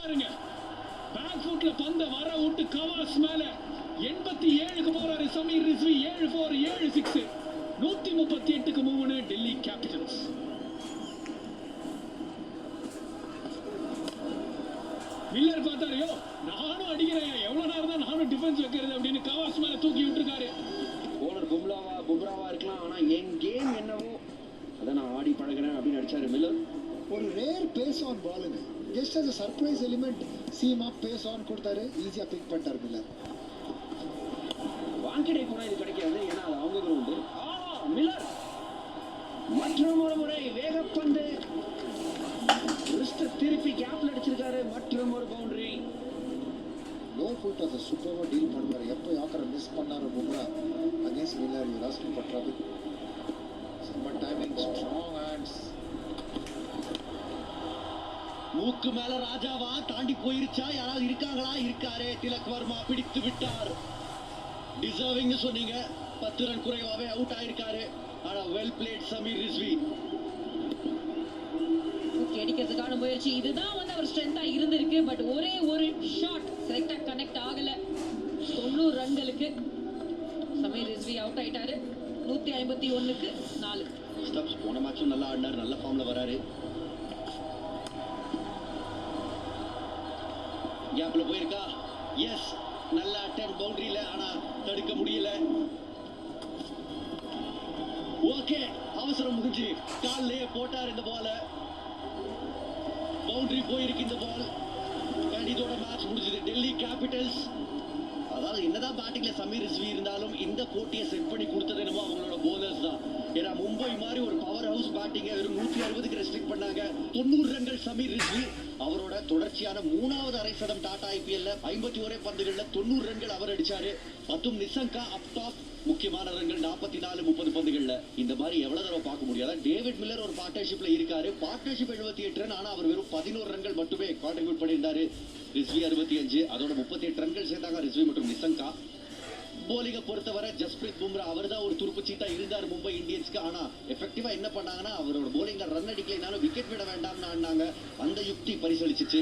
Back ஃபுட்ல பந்த வர விட்டு கவாஸ் மேல 87க்கு போறாரு சமீர் ரிஸ்வி. 7-4 7-6 138க்கு 3 டெல்லி கேபிட்டல்ஸ். மில்லர் பார்த்தாரு, நானும் அடிக்கிறேன், எவ்வளவு நேரம் தான் நானும் டிஃபென்ஸ் வைக்கிறது அப்படின்னு கவாஸ் மேல தூக்கி விட்டுருக்காரு. போலர் பும்ராவா இருக்கலாம், ஆனா என் கேம் என்னவோ அதை நான் ஆடி பழகிறேன் அப்படின்னு அடிச்சாரு மில்லர். ஒரு ரேர் பேஸ் ஆன் பாலுங்க, just as a surprise element சீமா பேஸ் ஆன் கொடுத்தாரு, ஈஸியா பிக் பண்ணிட்டாரு மில்லர். வாங்கிடே கூட இது கிடைக்காது, ஏன்னா அது அவங்க கிரவுண்டு. மில்லர் மற்றொரு முறை வேகப்பந்து திருப்பி கேப்ல அடிச்சிருக்காரு. மற்றும் ஒரு பவுண்டரி. லோ ஃபுட் அதை சூப்பராக டீல் பண்ணுவார். எப்போ யாக்கரை மிஸ் பண்ணாரு பும்ரா அகேன்ஸ்ட் மில்லர், யூ லாஸ்ட் பண்றாரு. Summer timing, strong hands. மூக்கு மேல ராஜாவா தாண்டி போயிருச்சா? யாராவது இருக்காங்களா? இருக்காரே, திலக் வர்மா பிடித்து விட்டார். டிசர்விங் சொன்னீங்க, 10 ரன் குறைவாவே அவுட் ஆயிருக்காரு. ஆனா வெல் பிளேட் சமீர் ரிஸ்வி. அடிக்கிறதுக்கான முயற்சி இதுதான் அவர் ஸ்ட்ரென்த்தா இருந்திருக்கு. பட் ஒரே ஒரு ஷாட் கரெக்டா கனெக்ட் ஆகல. 90 ரன்களுக்கு சமீர் ரிஸ்வி அவுட் ஆயிட்டாரு. 151க்கு 4. ஸ்டப்ஸ் போன மேட்சும் நல்லா ஆடினார், நல்ல ஃபார்ம்ல வராரு. கேப்ல போயிருக்கா? எஸ், நல்ல அட்டெம்ப்ட் பவுண்டரியில, ஆனா தடுக்க முடியல. ஓகே, அவசரம் முடிஞ்சு கால்லே போட்டார் இந்த பால. பவுண்டரி போயிருக்கு இந்த பால். இதோட மேட்ச் முடிஞ்சது. டெல்லி கேபிட்டல்ஸ் அதாவது என்னதான் பேட்டிங்ல சமீர் ரிஸ்வி இருந்தாலும் இந்த போட்டியை செட் பண்ணி கொடுத்தது என்னமோ அவங்களோட போலர்ஸ் தான். ஏன்னா மும்பை மாதிரி ஒரு பவர் ஹவுஸ் பேட்டிங்கை வெறும் 160க்கு ரெஸ்ட்ரிக்ட் பண்ணாங்க. 90 ரன்கள் சமீர் ரிஸ்வி. அவரோட தொடர்ச்சியான 3வது அரை சதம் டாடா ஐபிஎல்ல 51 பந்துகள்ல 90 ரன்கள் அவர் அடிச்சாரு. மற்றும் நிசங்கா அப் டாப் முக்கியமான ரன்கள் 44-30 பந்துகள்ல. இந்த மாதிரி எவ்வளவு தடவை பார்க்க முடியாது. டேவிட் மில்லர் ஒரு பார்ட்னர்ஷிப்ல இருக்காரு. பார்ட்னர்ஷிப் 78 ரன், ஆனா அவர் வெறும் 11 ரன்கள் மட்டுமே கான்ட்ரிபியூட் பண்ணியிருந்தாரு. ரிஸ்வி 65, அதோட 38 ரன்கள் சேர்த்தாங்க ரிஸ்வி மற்றும் நிசங்கா. போலிங்க பொறுத்தவரை ஜஸ்பிரீத் பும்ரா அவர் தான் ஒரு துருப்பு சீட்டா இருந்தார் மும்பை இந்தியன்ஸ்க்கு. ஆனா எஃபெக்டிவா என்ன பண்ணாங்கன்னா, அவரோட போலிங்க ரன் அடிக்கலைனாலும் விக்கெட் விட வேண்டாம்னு ஆடினாங்க. அந்த யுக்தி பரிசளிச்சிச்சு.